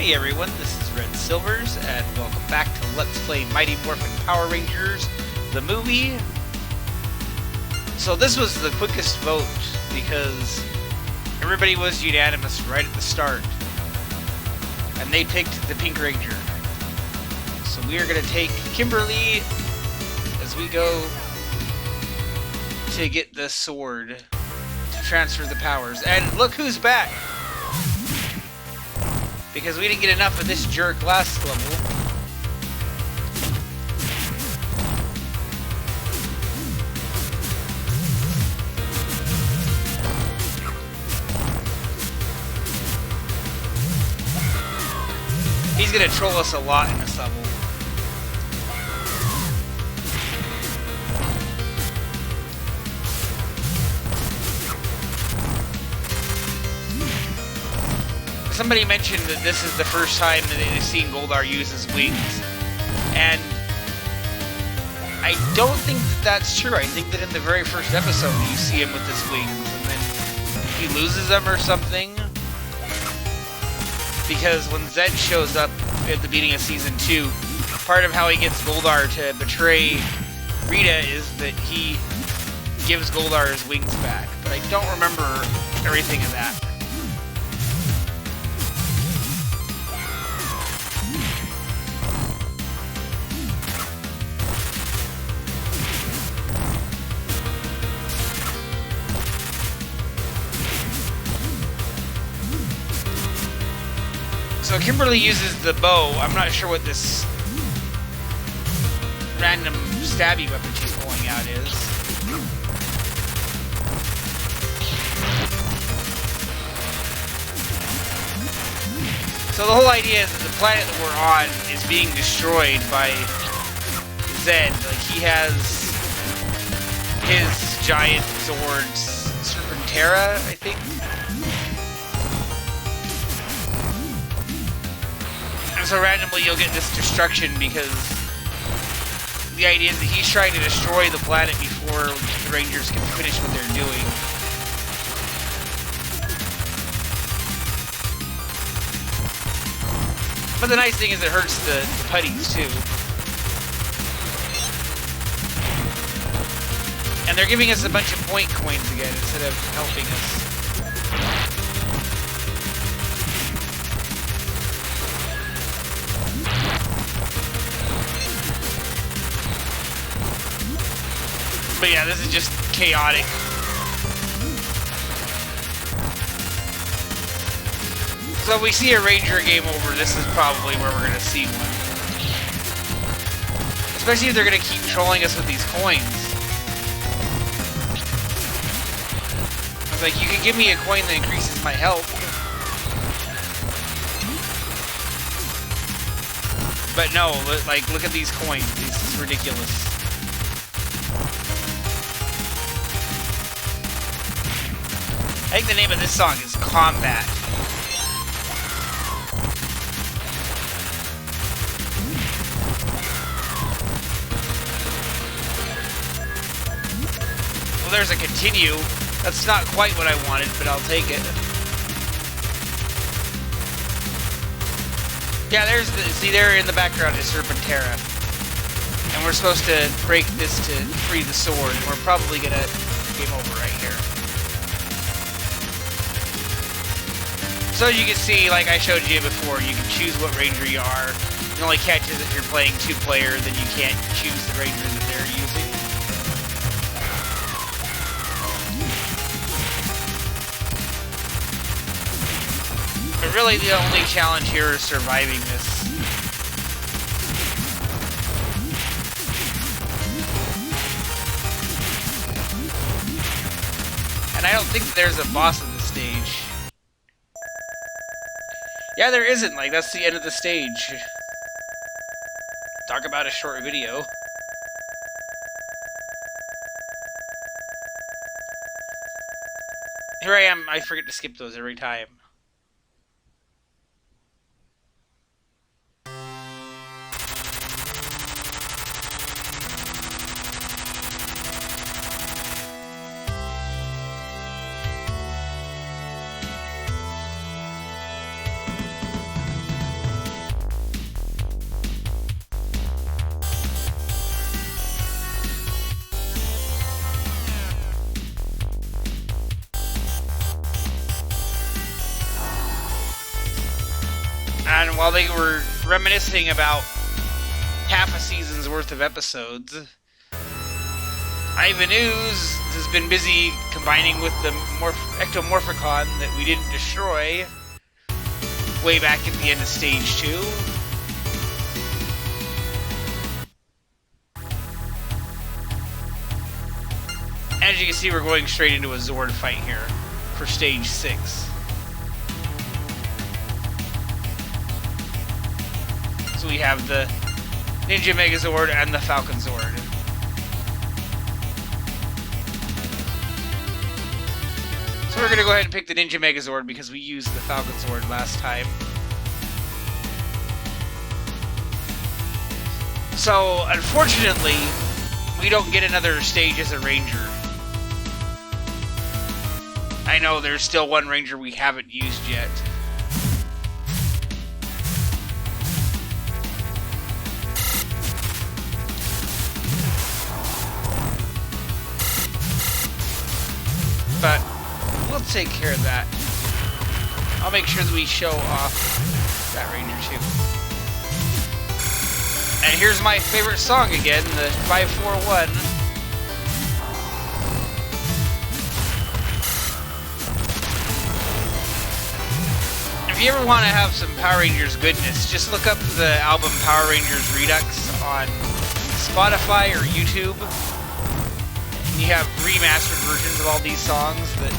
Hey everyone, this is Red Silvers, and welcome back to Let's Play Mighty Morphin Power Rangers, the movie. So this was the quickest vote, because everybody was unanimous right at the start. And they picked the Pink Ranger. So we are going to take Kimberly as we go to get the sword to transfer the powers. And look who's back! Because we didn't get enough of this jerk last level. He's gonna troll us a lot in this level. Somebody mentioned that this is the first time that they've seen Goldar use his wings, and I don't think that that's true. I think that in the very first episode you see him with his wings, and then he loses them or something. Because when Zed shows up at the beginning of Season 2, part of how he gets Goldar to betray Rita is that he gives Goldar his wings back, but I don't remember everything of that. So Kimberly uses the bow. I'm not sure what this random stabby weapon she's pulling out is. So the whole idea is that the planet that we're on is being destroyed by Zed. Like, he has his giant Zords, Serpentera, I think. So randomly you'll get this destruction because the idea is that he's trying to destroy the planet before the Rangers can finish what they're doing. But the nice thing is it hurts the putties too. And they're giving us a bunch of point coins again instead of helping us. But yeah, this is just chaotic. So if we see a Ranger game over, this is probably where we're going to see one. Especially if they're going to keep trolling us with these coins. I was like, you can give me a coin that increases my health. But no, like, look at these coins. This is ridiculous. I think the name of this song is Combat. Well, there's a continue. That's not quite what I wanted, but I'll take it. Yeah, there's the... See, there in the background is Serpentera. And we're supposed to break this to free the sword, and we're probably gonna game over right here. So as you can see, like I showed you before, you can choose what Ranger you are. The only catch is if you're playing two-player, then you can't choose the Ranger that they're using. But really, the only challenge here is surviving this. And I don't think there's a boss in this stage. Yeah, there isn't. Like, that's the end of the stage. Talk about a short video. Here I am. I forget to skip those every time. And while they were reminiscing about half a season's worth of episodes, Ivan Ooze has been busy combining with the Ectomorphicon that we didn't destroy way back at the end of Stage 2. As you can see, we're going straight into a Zord fight here for Stage 6. So we have the Ninja Megazord and the Falcon Zord. So we're going to go ahead and pick the Ninja Megazord because we used the Falcon Zord last time. So, unfortunately, we don't get another stage as a Ranger. I know there's still one Ranger we haven't used yet. But we'll take care of that. I'll make sure that we show off that Ranger too. And here's my favorite song again, the 541. If you ever want to have some Power Rangers goodness, just look up the album Power Rangers Redux on Spotify or YouTube. And you have remastered versions of all these songs that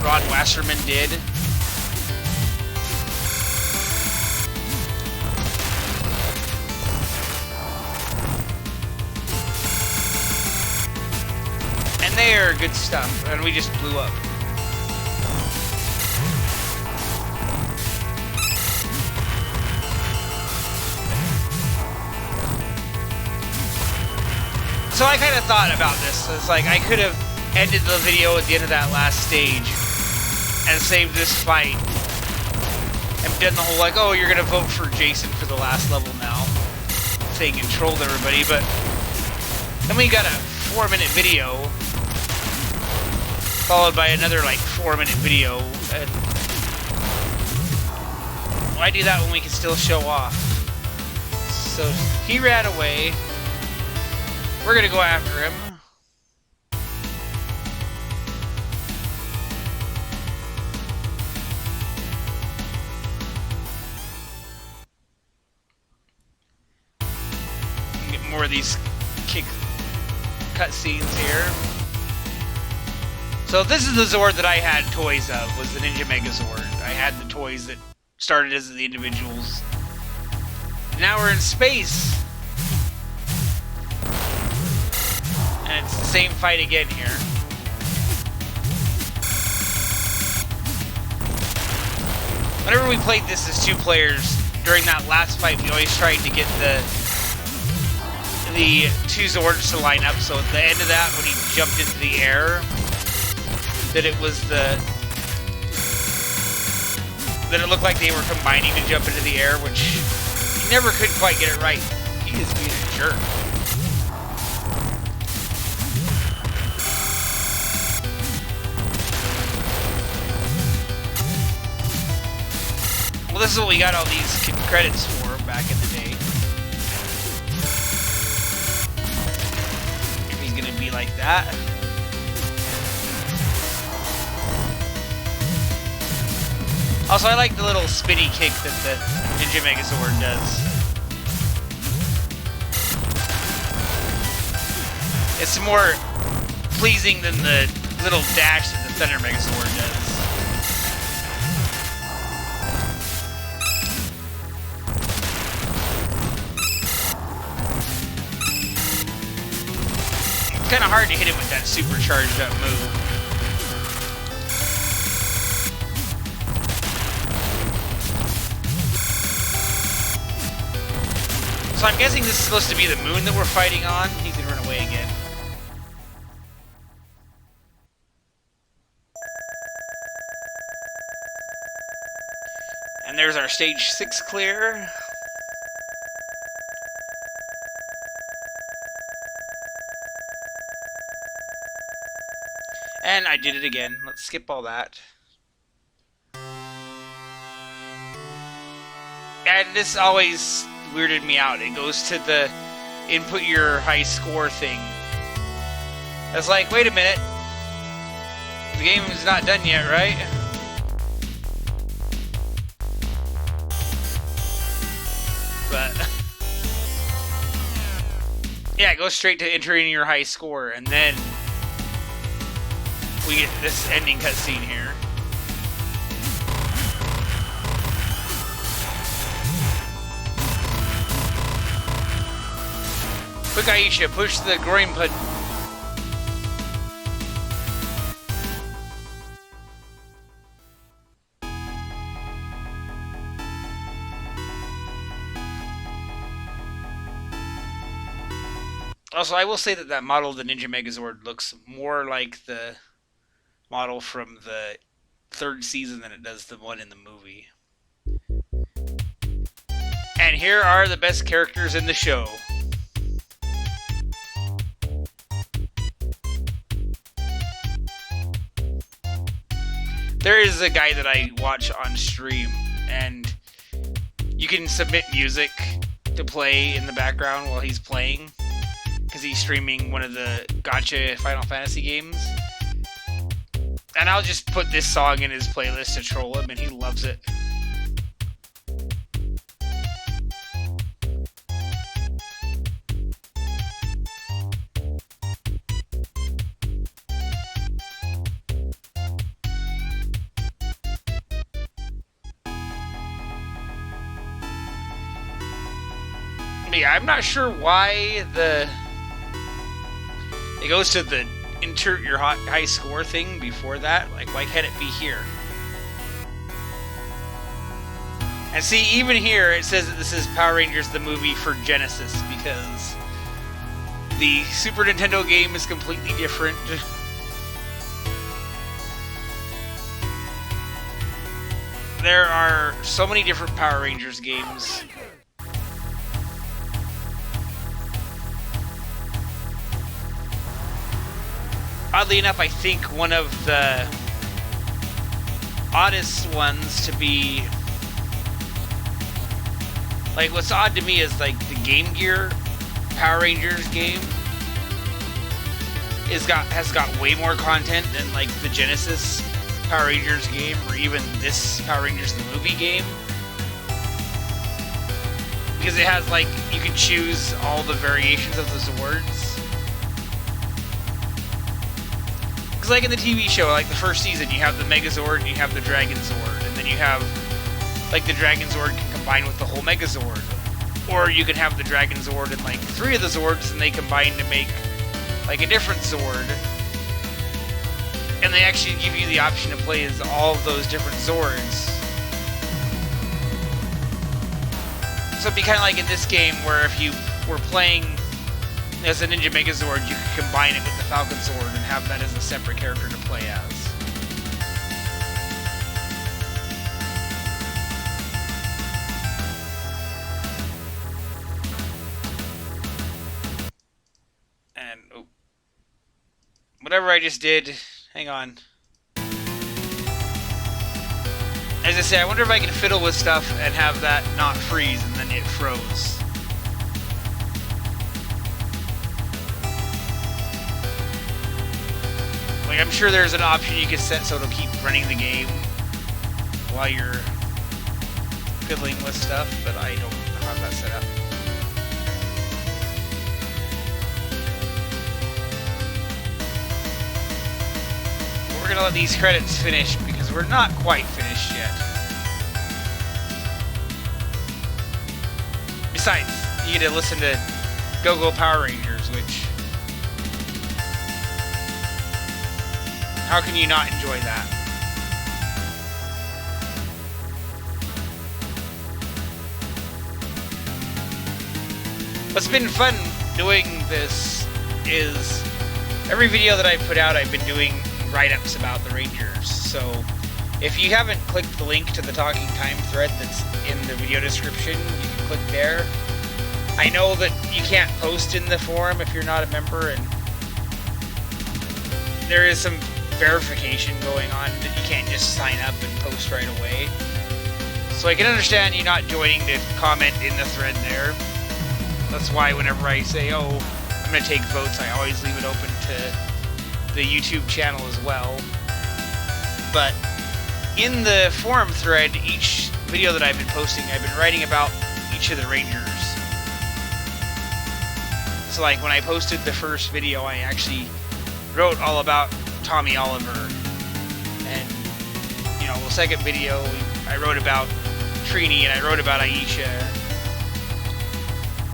Ron Wasserman did. And they are good stuff, and we just blew up. So I kind of thought about this. It's like I could have ended the video at the end of that last stage and saved this fight and done the whole like, oh, you're gonna vote for Jason for the last level now, saying and trolled everybody. But then we got a 4-minute video followed by another like 4-minute video, and why do that when we can still show off? So he ran away. We're gonna go after him. Get more of these kick cutscenes here. So this is the Zord that I had toys of, was the Ninja Megazord. I had the toys that started as the individuals. Now we're in space. And it's the same fight again here. Whenever we played this as 2 players, during that last fight, we always tried to get the 2 Zords to line up. So at the end of that, when he jumped into the air, that it was that it looked like they were combining to jump into the air, which he never could quite get it right. He is being a jerk. Well, this is what we got all these credits for back in the day. If he's gonna be like that. Also, I like the little spinny kick that the Ninja Megazord does. It's more pleasing than the little dash that the Thunder Megazord does. It's kind of hard to hit him with that supercharged up move. So I'm guessing this is supposed to be the moon that we're fighting on. He can run away again. And there's our stage 6 clear. And I did it again. Let's skip all that. And this always weirded me out. It goes to the input your high score thing. I was like, wait a minute. The game is not done yet, right? But yeah, it goes straight to entering your high score, and then we get this ending cutscene here. Quick, Aisha, push the groin button. Also, I will say that model of the Ninja Megazord looks more like the model from the 3rd season than it does the one in the movie. And here are the best characters in the show. There is a guy that I watch on stream, and you can submit music to play in the background while he's playing, because he's streaming one of the gacha Final Fantasy games. And I'll just put this song in his playlist to troll him, and he loves it. Yeah, I'm not sure why it goes to the insert your high score thing before that. Like, why can't it be here? And see, even here it says that this is Power Rangers the movie for Genesis, because the Super Nintendo game is completely different. There are so many different Power Rangers games. Oddly enough, I think one of the oddest ones to be... Like, what's odd to me is, like, the Game Gear Power Rangers game has got way more content than, like, the Genesis Power Rangers game, or even this Power Rangers the movie game. Because it has, like, you can choose all the variations of the Zords. Because, like, in the TV show, like, the first season, you have the Megazord and you have the Dragon Zord. And then you have, like, the Dragon Zord can combine with the whole Megazord. Or you can have the Dragon Zord and, like, 3 of the Zords, and they combine to make, like, a different Zord. And they actually give you the option to play as all of those different Zords. So it'd be kind of like in this game, where if you were playing as a Ninja Megazord, you could combine it with the Falcon Zord and have that as a separate character to play as. And, oh, whatever I just did, hang on. As I say, I wonder if I can fiddle with stuff and have that not freeze, and then it froze. Like, I'm sure there's an option you can set so it'll keep running the game while you're fiddling with stuff, but I don't have that set up. But we're gonna let these credits finish because we're not quite finished yet. Besides, you get to listen to Go-Go Power Rangers, which... How can you not enjoy that? What's been fun doing this is every video that I put out, I've been doing write-ups about the Rangers. So if you haven't clicked the link to the Talking Time thread that's in the video description, you can click there. I know that you can't post in the forum if you're not a member, and there is some verification going on that you can't just sign up and post right away. So I can understand you not joining to comment in the thread there. That's why whenever I say, oh, I'm going to take votes, I always leave it open to the YouTube channel as well. But in the forum thread, each video that I've been posting, I've been writing about each of the Rangers. So like when I posted the first video, I actually wrote all about Tommy Oliver. And, you know, the second video, I wrote about Trini and I wrote about Aisha.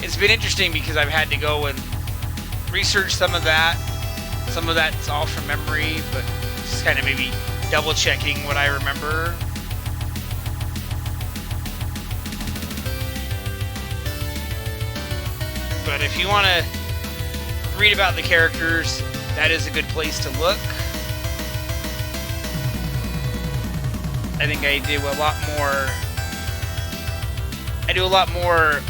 It's been interesting because I've had to go and research some of that. Some of that's all from memory, but just kind of maybe double checking what I remember. But if you want to read about the characters, that is a good place to look. I think I do a lot more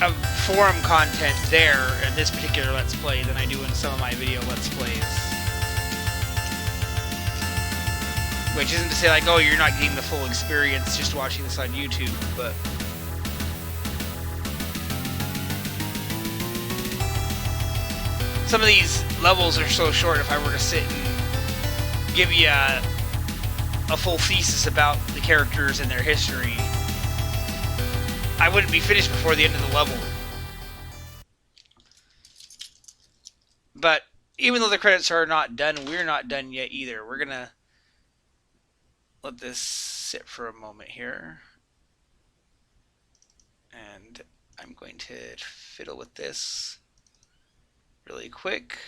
of forum content there in this particular Let's Play than I do in some of my video Let's Plays. Which isn't to say like, oh, you're not getting the full experience just watching this on YouTube, but some of these levels are so short, if I were to sit and give you a full thesis about the characters and their history, I wouldn't be finished before the end of the level. But even though the credits are not done, we're not done yet either. We're gonna let this sit for a moment here. And I'm going to fiddle with this really quick.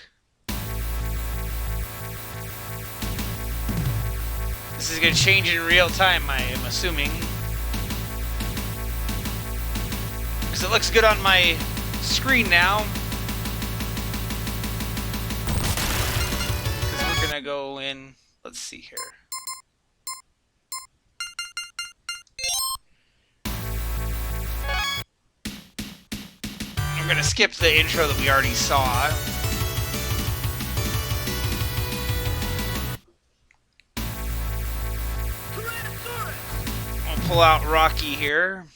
This is going to change in real time, I am assuming. Because it looks good on my screen now. Because we're going to go in, let's see here. I'm going to skip the intro that we already saw. I'll pull out Rocky here.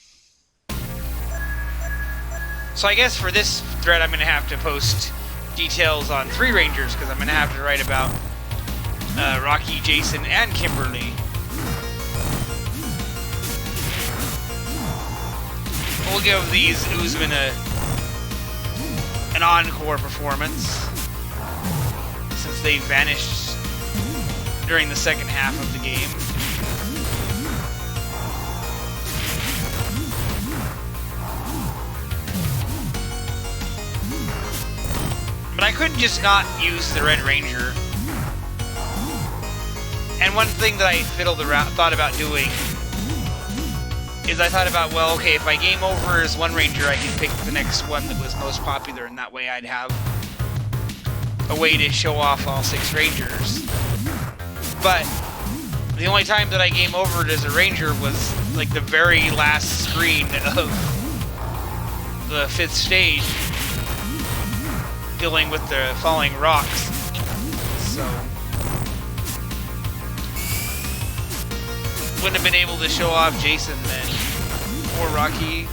So I guess for this thread I'm going to have to post details on 3 Rangers, because I'm going to have to write about Rocky, Jason, and Kimberly. We'll give these Oozmen an encore performance, since they vanished during the second half of the game. But I couldn't just not use the Red Ranger. And one thing that I thought about doing is I thought about, well, okay, if I game over as one Ranger, I can pick the next one that was most popular, and that way I'd have a way to show off all 6 Rangers. But the only time that I game over it as a Ranger was like the very last screen of the 5th stage, dealing with the falling rocks. So wouldn't have been able to show off Jason then, or Rocky.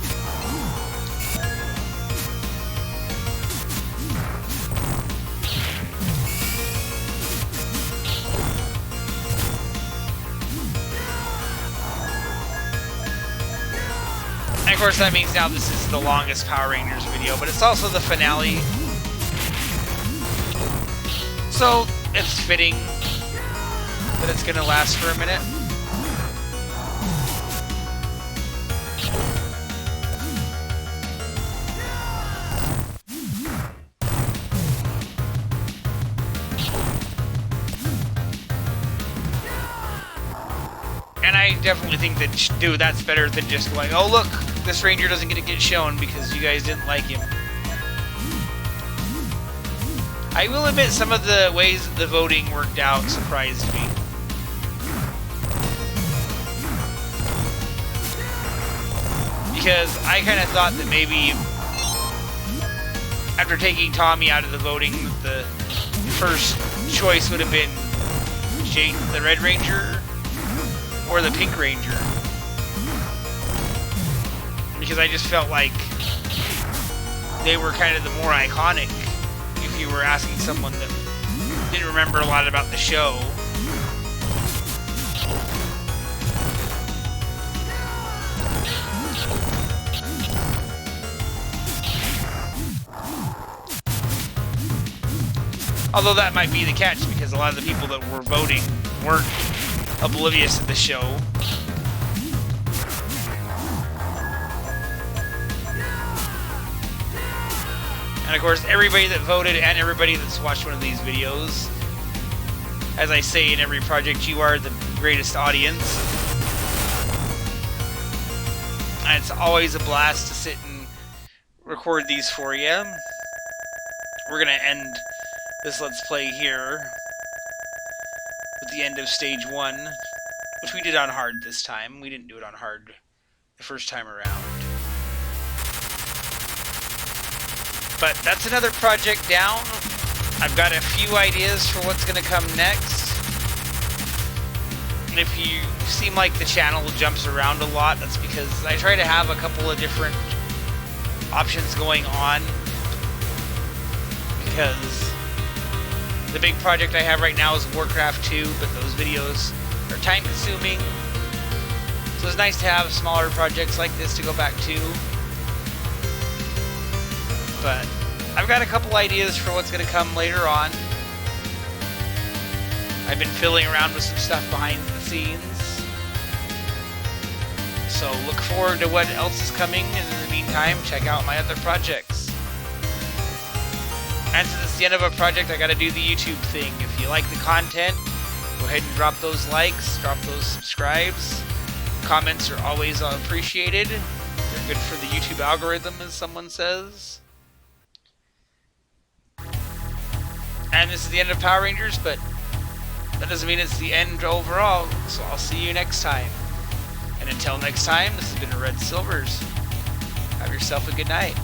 And of course that means now this is the longest Power Rangers video, but it's also the finale. So it's fitting that it's gonna last for a minute. And I definitely think that, dude, that's better than just going, oh look, this Ranger doesn't get to get shown because you guys didn't like him. I will admit some of the ways that the voting worked out surprised me. Because I kind of thought that maybe after taking Tommy out of the voting, the first choice would have been the Red Ranger or the Pink Ranger. because I just felt like they were kind of the more iconic if you were asking someone that didn't remember a lot about the show. Although that might be the catch, because a lot of the people that were voting weren't oblivious to the show. And of course, everybody that voted and everybody that's watched one of these videos, as I say in every project, you are the greatest audience. And it's always a blast to sit and record these for you. We're gonna end this Let's Play here with the end of Stage 1, which we did on hard this time. We didn't do it on hard the first time around. But that's another project down. I've got a few ideas for what's going to come next. And if you seem like the channel jumps around a lot, that's because I try to have a couple of different options going on. Because the big project I have right now is Warcraft 2, but those videos are time consuming. So it's nice to have smaller projects like this to go back to. But I've got a couple ideas for what's going to come later on. I've been fiddling around with some stuff behind the scenes. So look forward to what else is coming, and in the meantime, check out my other projects. And since it's the end of a project, I gotta do the YouTube thing. If you like the content, go ahead and drop those likes, drop those subscribes. Comments are always appreciated. They're good for the YouTube algorithm, as someone says. And this is the end of Power Rangers, but that doesn't mean it's the end overall, so I'll see you next time. And until next time, this has been Red Silvers. Have yourself a good night.